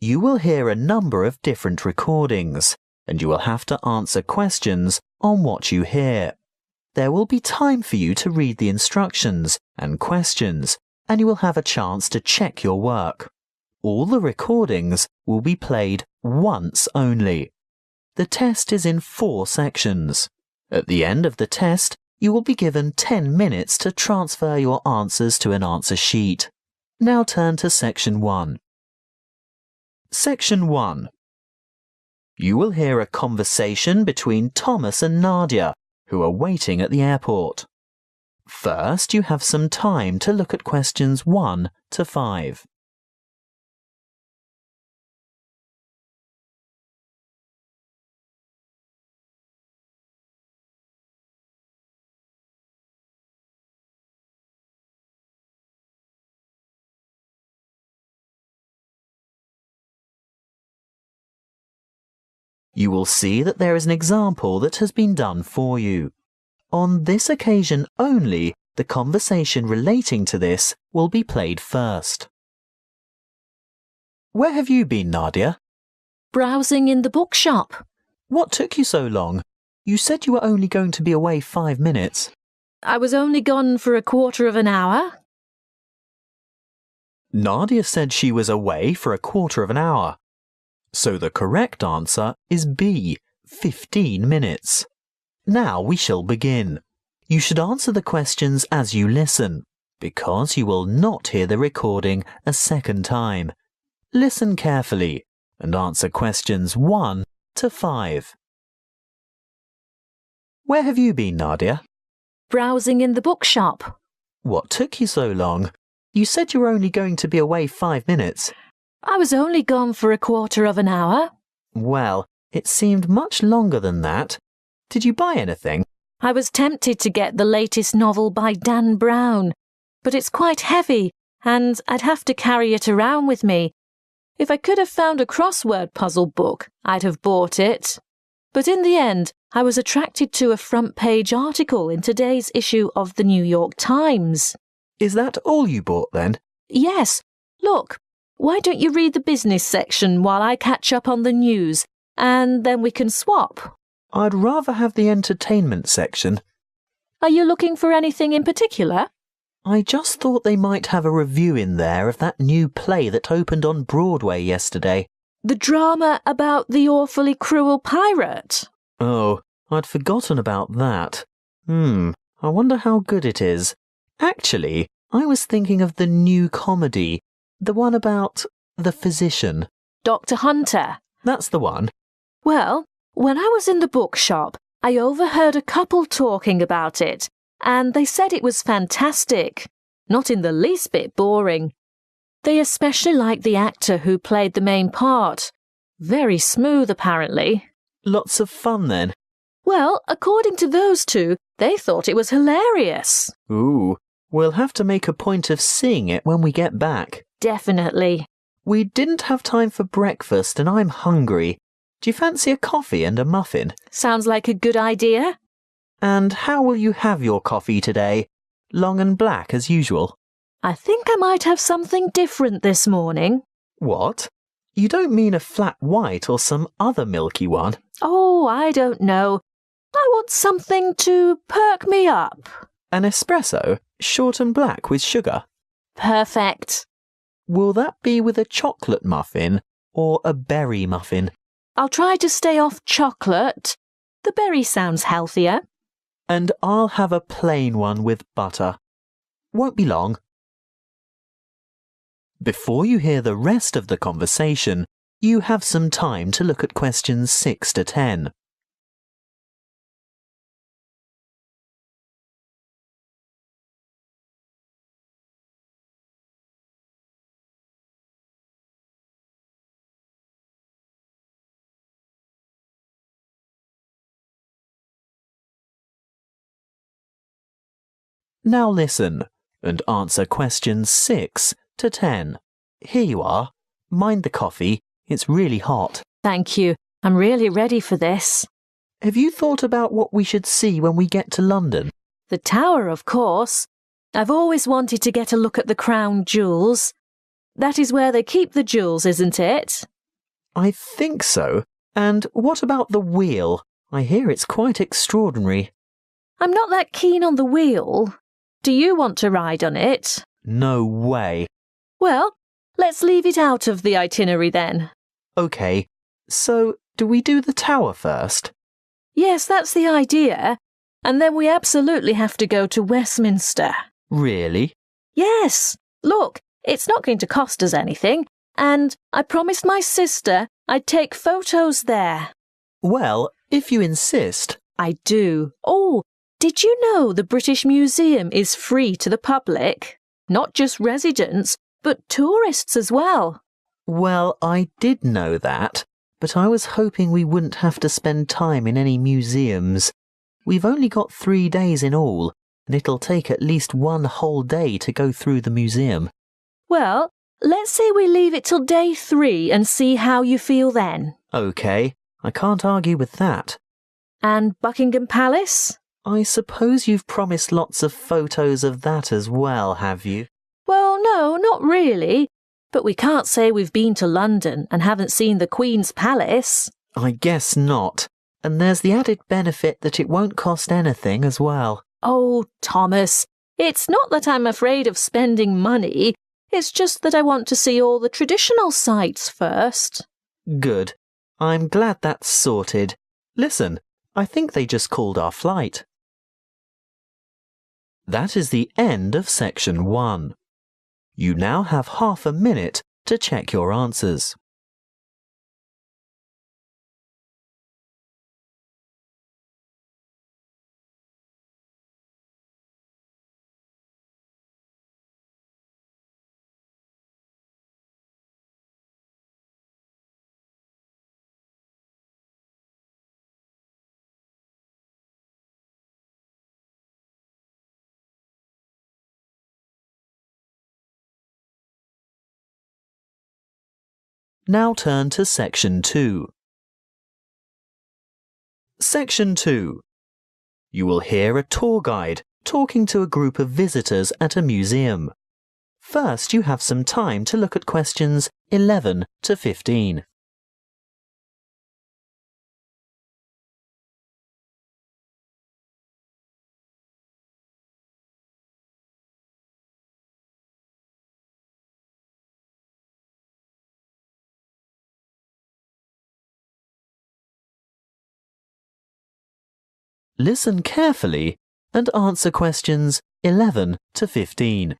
You will hear a number of different recordings, and you will have to answer questions on what you hear. There will be time for you to read the instructions and questions, and you will have a chance to check your work. All the recordings will be played once only. The test is in 4 sections. At the end of the test, you will be given 10 minutes to transfer your answers to an answer sheet. Now turn to Section 1. Section 1. You will hear a conversation between Thomas and Nadia, who are waiting at the airport. First, you have some time to look at questions 1 to 5. You will see that there is an example that has been done for you. On this occasion only, the conversation relating to this will be played first. Where have you been, Nadia? Browsing in the bookshop. What took you so long? You said you were only going to be away 5 minutes. I was only gone for a quarter of an hour. Nadia said she was away for a quarter of an hour. So the correct answer is B, 15 minutes. Now we shall begin. You should answer the questions as you listen, because you will not hear the recording a second time. Listen carefully and answer questions 1 to 5. Where have you been, Nadia? Browsing in the bookshop. What took you so long? You said you were only going to be away 5 minutes. I was only gone for a quarter of an hour. Well, it seemed much longer than that. Did you buy anything? I was tempted to get the latest novel by Dan Brown, but it's quite heavy and I'd have to carry it around with me. If I could have found a crossword puzzle book, I'd have bought it. But in the end, I was attracted to a front-page article in today's issue of the New York Times. Is that all you bought then? Yes. Look. Why don't you read the business section while I catch up on the news, and then we can swap? I'd rather have the entertainment section. Are you looking for anything in particular? I just thought they might have a review in there of that new play that opened on Broadway yesterday. The drama about the awfully cruel pirate? Oh, I'd forgotten about that. I wonder how good it is. Actually, I was thinking of the new comedy. The one about the physician. Dr. Hunter. That's the one. Well, when I was in the bookshop, I overheard a couple talking about it, and they said it was fantastic. Not in the least bit boring. They especially liked the actor who played the main part. Very smooth, apparently. Lots of fun, then. Well, according to those two, they thought it was hilarious. Ooh, we'll have to make a point of seeing it when we get back. Definitely. We didn't have time for breakfast and I'm hungry. Do you fancy a coffee and a muffin? Sounds like a good idea. And how will you have your coffee today? Long and black as usual? I think I might have something different this morning. What? You don't mean a flat white or some other milky one? Oh, I don't know. I want something to perk me up. An espresso, short and black with sugar? Perfect. Will that be with a chocolate muffin or a berry muffin? I'll try to stay off chocolate. The berry sounds healthier. And I'll have a plain one with butter. Won't be long. Before you hear the rest of the conversation, you have some time to look at questions 6 to 10. Now listen and answer questions 6 to 10. Here you are. Mind the coffee. It's really hot. Thank you. I'm really ready for this. Have you thought about what we should see when we get to London? The Tower, of course. I've always wanted to get a look at the crown jewels. That is where they keep the jewels, isn't it? I think so. And what about the wheel? I hear it's quite extraordinary. I'm not that keen on the wheel. Do you want to ride on it? No way. Well, let's leave it out of the itinerary then. OK, so do we do the tower first? Yes, that's the idea. And then we absolutely have to go to Westminster. Really? Yes. Look, it's not going to cost us anything. And I promised my sister I'd take photos there. Well, if you insist. I do. Oh, did you know the British Museum is free to the public? Not just residents, but tourists as well. Well, I did know that, but I was hoping we wouldn't have to spend time in any museums. We've only got 3 days in all, and it'll take at least 1 whole day to go through the museum. Well, let's say we leave it till day 3 and see how you feel then. OK, I can't argue with that. And Buckingham Palace? I suppose you've promised lots of photos of that as well, have you? Well, no, not really. But we can't say we've been to London and haven't seen the Queen's Palace. I guess not. And there's the added benefit that it won't cost anything as well. Oh, Thomas, it's not that I'm afraid of spending money. It's just that I want to see all the traditional sites first. Good. I'm glad that's sorted. Listen, I think they just called our flight. That is the end of section 1. You now have half a minute to check your answers. Now turn to section 2. Section 2. You will hear a tour guide talking to a group of visitors at a museum. First, you have some time to look at questions 11 to 15. Listen carefully and answer questions 11 to 15.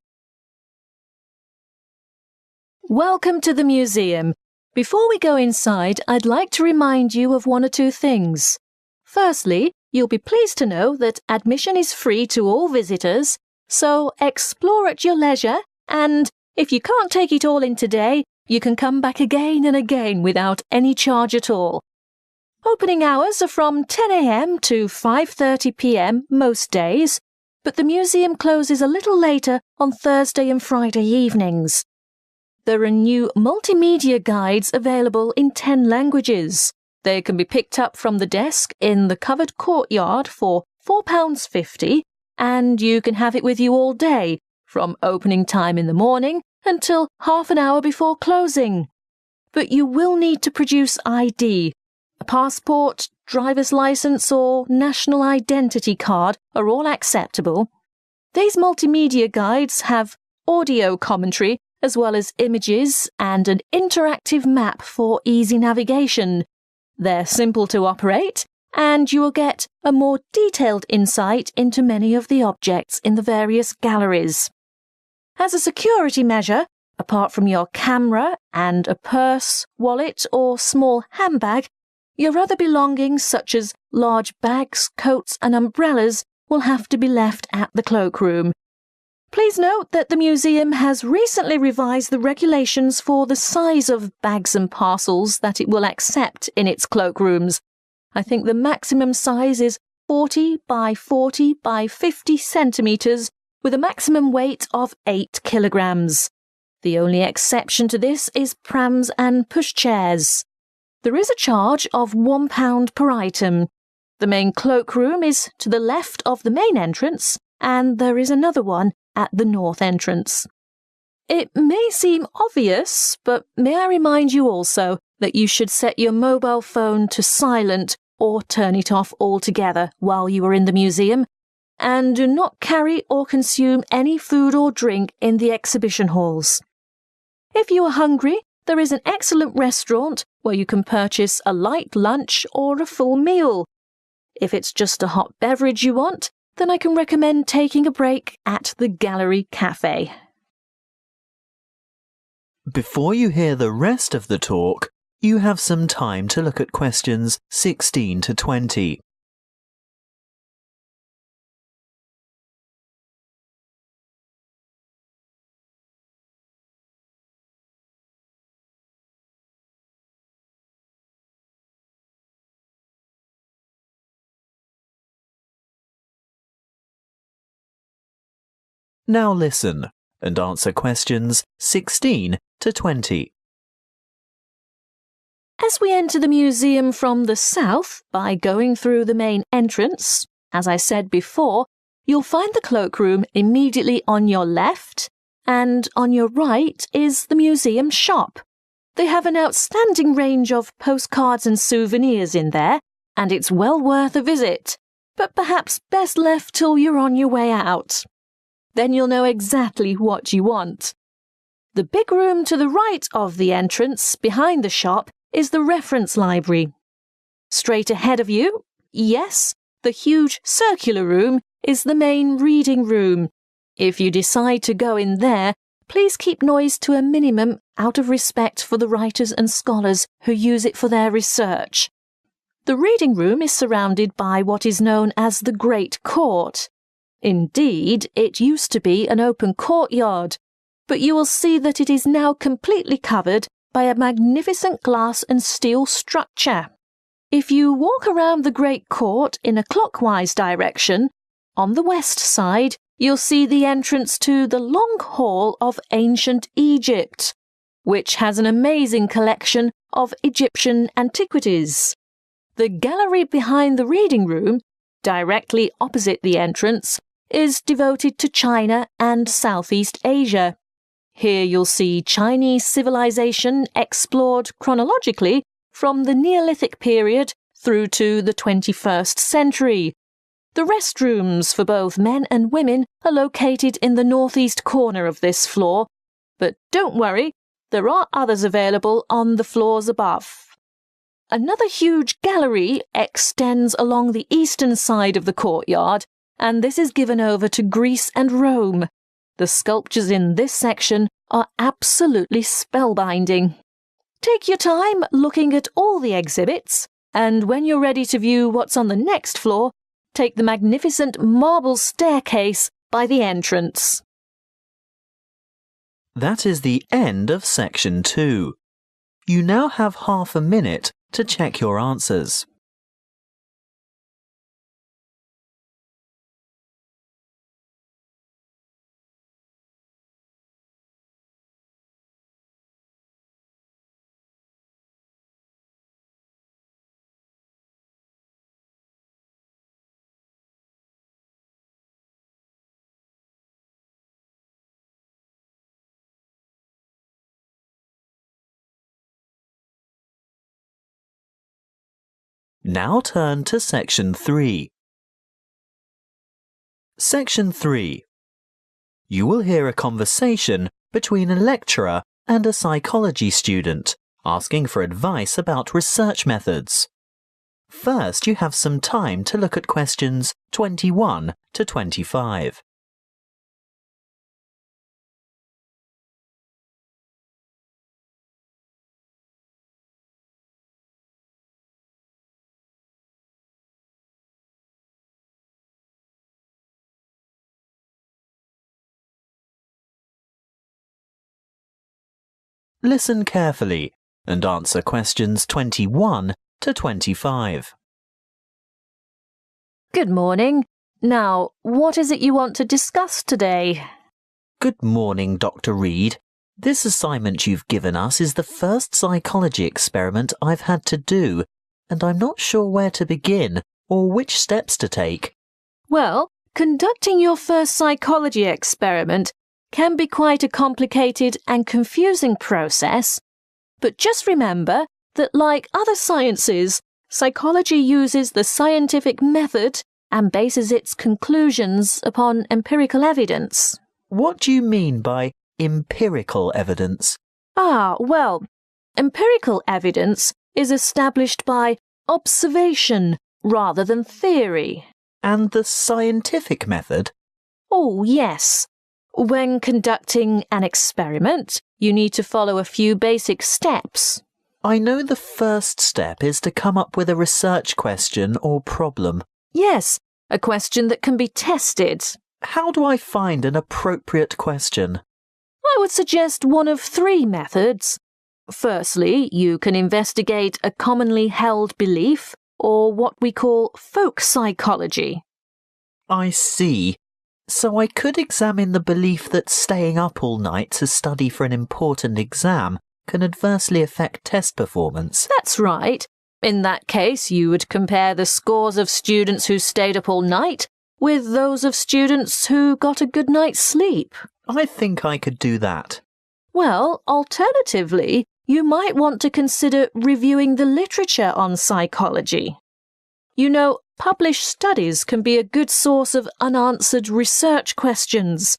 Welcome to the museum. Before we go inside, I'd like to remind you of 1 or 2 things. Firstly, you'll be pleased to know that admission is free to all visitors, so explore at your leisure, and if you can't take it all in today, you can come back again and again without any charge at all. Opening hours are from 10 a.m. to 5:30 p.m. most days, but the museum closes a little later on Thursday and Friday evenings. There are new multimedia guides available in 10 languages. They can be picked up from the desk in the covered courtyard for £4.50, and you can have it with you all day, from opening time in the morning until half an hour before closing. But you will need to produce ID. A passport, driver's licence or national identity card are all acceptable. These multimedia guides have audio commentary as well as images and an interactive map for easy navigation. They're simple to operate, and you will get a more detailed insight into many of the objects in the various galleries. As a security measure, apart from your camera and a purse, wallet or small handbag, your other belongings such as large bags, coats and umbrellas will have to be left at the cloakroom. Please note that the museum has recently revised the regulations for the size of bags and parcels that it will accept in its cloakrooms. I think the maximum size is 40 by 40 by 50 centimetres with a maximum weight of 8 kilograms. The only exception to this is prams and pushchairs. There is a charge of £1 per item. The main cloakroom is to the left of the main entrance, and there is another one at the north entrance. It may seem obvious, but may I remind you also that you should set your mobile phone to silent or turn it off altogether while you are in the museum, and do not carry or consume any food or drink in the exhibition halls. If you are hungry, there is an excellent restaurant where you can purchase a light lunch or a full meal. If it's just a hot beverage you want, then I can recommend taking a break at the Gallery Cafe. Before you hear the rest of the talk, you have some time to look at questions 16 to 20. Now listen and answer questions 16 to 20. As we enter the museum from the south by going through the main entrance, as I said before, you'll find the cloakroom immediately on your left, and on your right is the museum shop. They have an outstanding range of postcards and souvenirs in there, and it's well worth a visit, but perhaps best left till you're on your way out. Then you'll know exactly what you want. The big room to the right of the entrance, behind the shop, is the reference library. Straight ahead of you, yes, the huge circular room is the main reading room. If you decide to go in there, please keep noise to a minimum out of respect for the writers and scholars who use it for their research. The reading room is surrounded by what is known as the Great Court. Indeed, it used to be an open courtyard, but you will see that it is now completely covered by a magnificent glass and steel structure. If you walk around the Great Court in a clockwise direction, on the west side you'll see the entrance to the Long Hall of Ancient Egypt, which has an amazing collection of Egyptian antiquities. The gallery behind the reading room, directly opposite the entrance, is devoted to China and Southeast Asia. Here you'll see Chinese civilization explored chronologically from the Neolithic period through to the 21st century. The restrooms for both men and women are located in the northeast corner of this floor, but don't worry, there are others available on the floors above. Another huge gallery extends along the eastern side of the courtyard, and this is given over to Greece and Rome. The sculptures in this section are absolutely spellbinding. Take your time looking at all the exhibits, and when you're ready to view what's on the next floor, take the magnificent marble staircase by the entrance. That is the end of section 2. You now have half a minute to check your answers. Now turn to section 3. Section 3. You will hear a conversation between a lecturer and a psychology student asking for advice about research methods. First, you have some time to look at questions 21 to 25. Listen carefully and answer questions 21 to 25. Good morning. Now, what is it you want to discuss today? Good morning, Dr. Reed. This assignment you've given us is the first psychology experiment I've had to do, and I'm not sure where to begin or which steps to take. Well, conducting your first psychology experiment can be quite a complicated and confusing process, but just remember that, like other sciences, psychology uses the scientific method and bases its conclusions upon empirical evidence. What do you mean by empirical evidence? Well, empirical evidence is established by observation rather than theory. And the scientific method? Oh, yes. When conducting an experiment, you need to follow a few basic steps. I know the first step is to come up with a research question or problem. Yes, a question that can be tested. How do I find an appropriate question? I would suggest one of 3 methods. Firstly, you can investigate a commonly held belief, or what we call folk psychology. I see. So I could examine the belief that staying up all night to study for an important exam can adversely affect test performance. That's right. In that case, you would compare the scores of students who stayed up all night with those of students who got a good night's sleep. I think I could do that. Well, alternatively, you might want to consider reviewing the literature on psychology. You know, published studies can be a good source of unanswered research questions.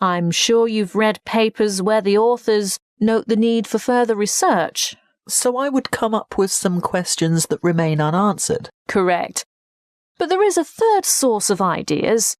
I'm sure you've read papers where the authors note the need for further research. So I would come up with some questions that remain unanswered. Correct. But there is a third source of ideas.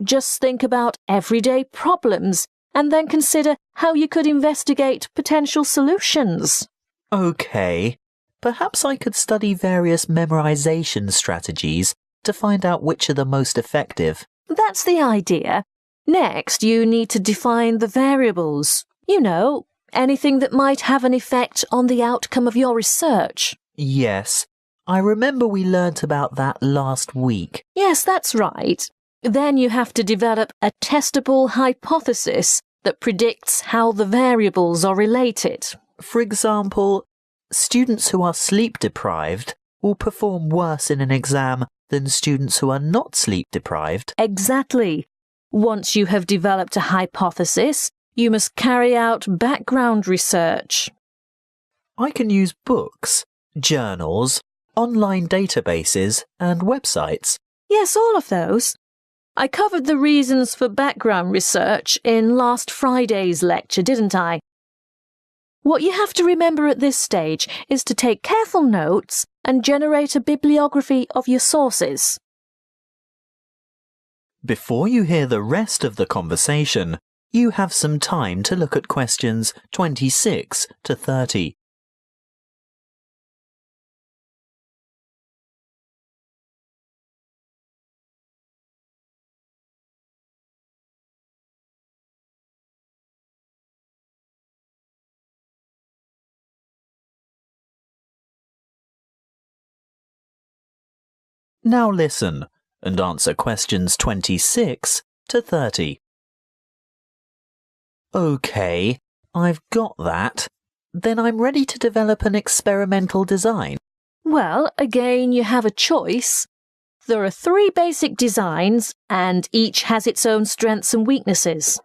Just think about everyday problems and then consider how you could investigate potential solutions. OK. Perhaps I could study various memorization strategies to find out which are the most effective. That's the idea. Next, you need to define the variables. You know, anything that might have an effect on the outcome of your research. Yes, I remember we learnt about that last week. Yes, that's right. Then you have to develop a testable hypothesis that predicts how the variables are related. For example, students who are sleep deprived will perform worse in an exam than students who are not sleep deprived. Exactly. Once you have developed a hypothesis, you must carry out background research. I can use books, journals, online databases, and websites. Yes, all of those. I covered the reasons for background research in last Friday's lecture, didn't I? What you have to remember at this stage is to take careful notes and generate a bibliography of your sources. Before you hear the rest of the conversation, you have some time to look at questions 26 to 30. Now listen and answer questions 26 to 30. OK, I've got that. Then I'm ready to develop an experimental design. Well, again, you have a choice. There are 3 basic designs, and each has its own strengths and weaknesses.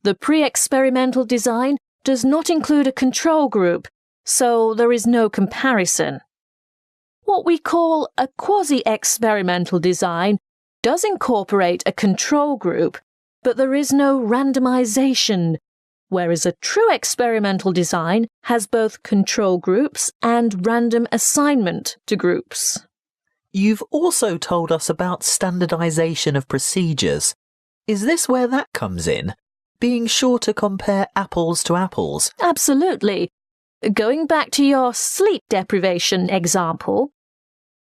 The pre-experimental design does not include a control group, so there is no comparison. What we call a quasi-experimental design does incorporate a control group, but there is no randomization, whereas a true experimental design has both control groups and random assignment to groups. You've also told us about standardization of procedures. Is this where that comes in? Being sure to compare apples to apples? Absolutely. Going back to your sleep deprivation example,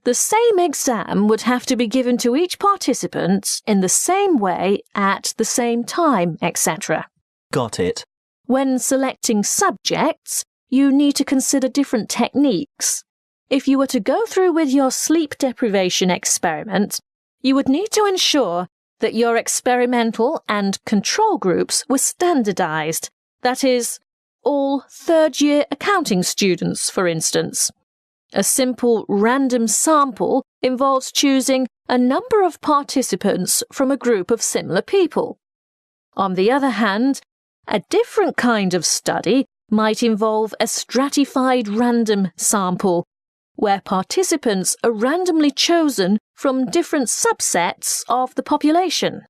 the same exam would have to be given to each participant in the same way at the same time, etc. Got it. When selecting subjects, you need to consider different techniques. If you were to go through with your sleep deprivation experiment, you would need to ensure that your experimental and control groups were standardized. That is, all third-year accounting students, for instance. A simple random sample involves choosing a number of participants from a group of similar people. On the other hand, a different kind of study might involve a stratified random sample, where participants are randomly chosen from different subsets of the population.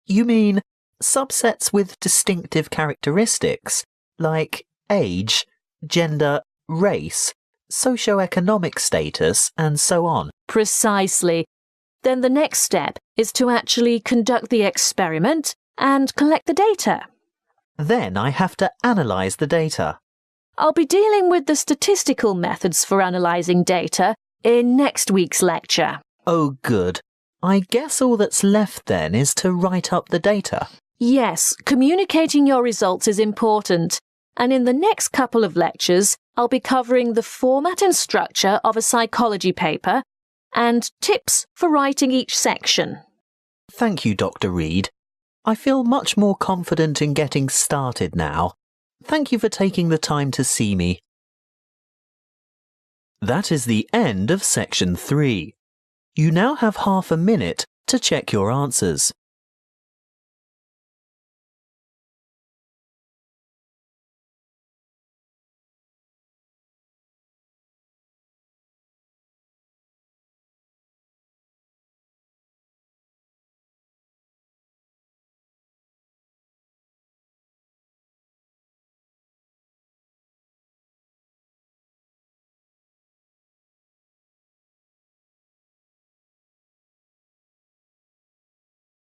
You mean subsets with distinctive characteristics, like age, gender, race, socioeconomic status, and so on? Precisely. Then the next step is to actually conduct the experiment and collect the data. Then I have to analyse the data. I'll be dealing with the statistical methods for analysing data in next week's lecture. Oh, good. I guess all that's left then is to write up the data. Yes, communicating your results is important. And in the next couple of lectures, I'll be covering the format and structure of a psychology paper and tips for writing each section. Thank you, Dr. Reed. I feel much more confident in getting started now. Thank you for taking the time to see me. That is the end of section 3. You now have half a minute to check your answers.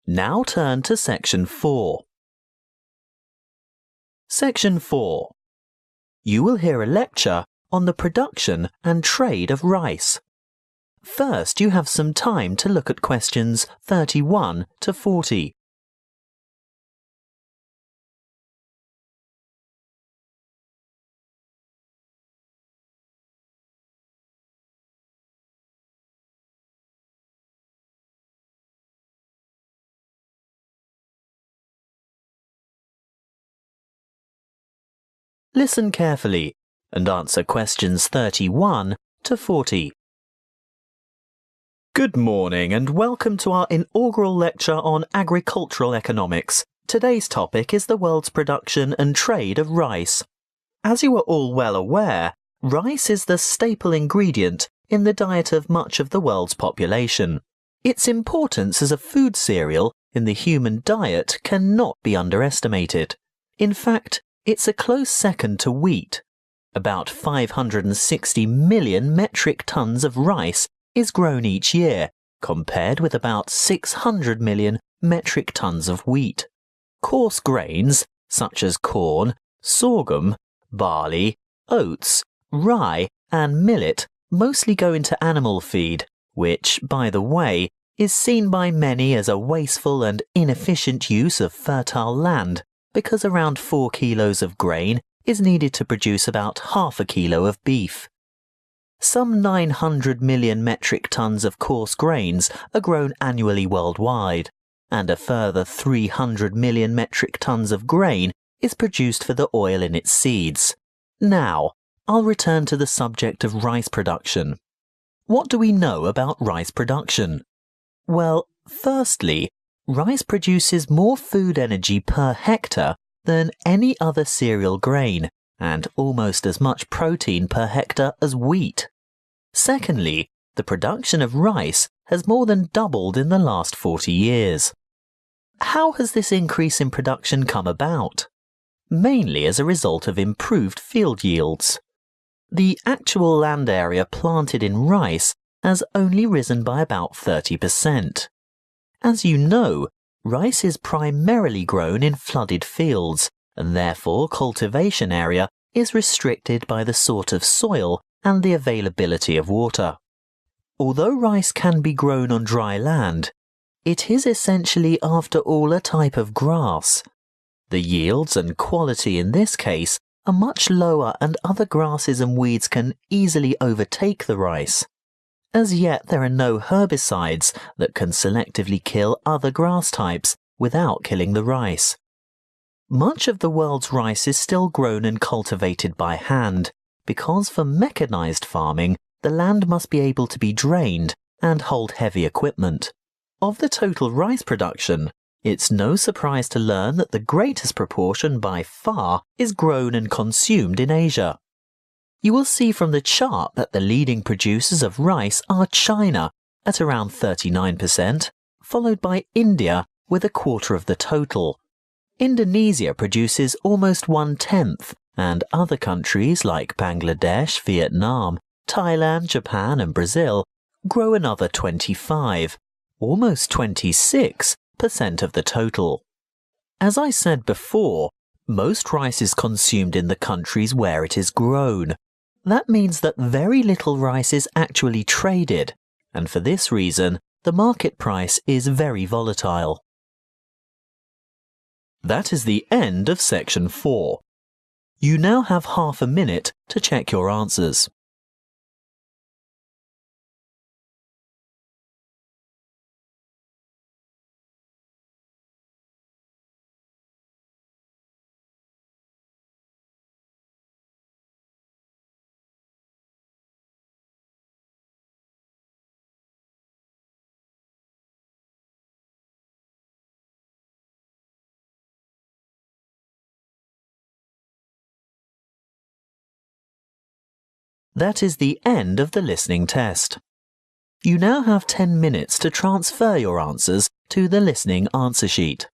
Now turn to section 4. Section 4. You will hear a lecture on the production and trade of rice. First, you have some time to look at questions 31 to 40. Listen carefully and answer questions 31 to 40. Good morning and welcome to our inaugural lecture on agricultural economics. Today's topic is the world's production and trade of rice. As you are all well aware, rice is the staple ingredient in the diet of much of the world's population. Its importance as a food cereal in the human diet cannot be underestimated. In fact, it's a close second to wheat. About 560 million metric tons of rice is grown each year, compared with about 600 million metric tons of wheat. Coarse grains, such as corn, sorghum, barley, oats, rye, and millet, mostly go into animal feed, which, by the way, is seen by many as a wasteful and inefficient use of fertile land, because around 4 kilos of grain is needed to produce about half a kilo of beef. Some 900 million metric tons of coarse grains are grown annually worldwide, and a further 300 million metric tons of grain is produced for the oil in its seeds. Now, I'll return to the subject of rice production. What do we know about rice production? Well, firstly, rice produces more food energy per hectare than any other cereal grain, and almost as much protein per hectare as wheat. Secondly, the production of rice has more than doubled in the last 40 years. How has this increase in production come about? Mainly as a result of improved field yields. The actual land area planted in rice has only risen by about 30%. As you know, rice is primarily grown in flooded fields, and therefore cultivation area is restricted by the sort of soil and the availability of water. Although rice can be grown on dry land, it is essentially after all a type of grass. The yields and quality in this case are much lower, and other grasses and weeds can easily overtake the rice. As yet, there are no herbicides that can selectively kill other grass types without killing the rice. Much of the world's rice is still grown and cultivated by hand, because for mechanized farming, the land must be able to be drained and hold heavy equipment. Of the total rice production, It's no surprise to learn that the greatest proportion by far is grown and consumed in Asia. You will see from the chart that the leading producers of rice are China at around 39%, followed by India with a quarter of the total. Indonesia produces almost 1/10, and other countries like Bangladesh, Vietnam, Thailand, Japan and Brazil grow another 25, almost 26% of the total. As I said before, most rice is consumed in the countries where it is grown. That means that very little rice is actually traded, and for this reason, the market price is very volatile. That is the end of section 4. You now have half a minute to check your answers. That is the end of the listening test. You now have 10 minutes to transfer your answers to the listening answer sheet.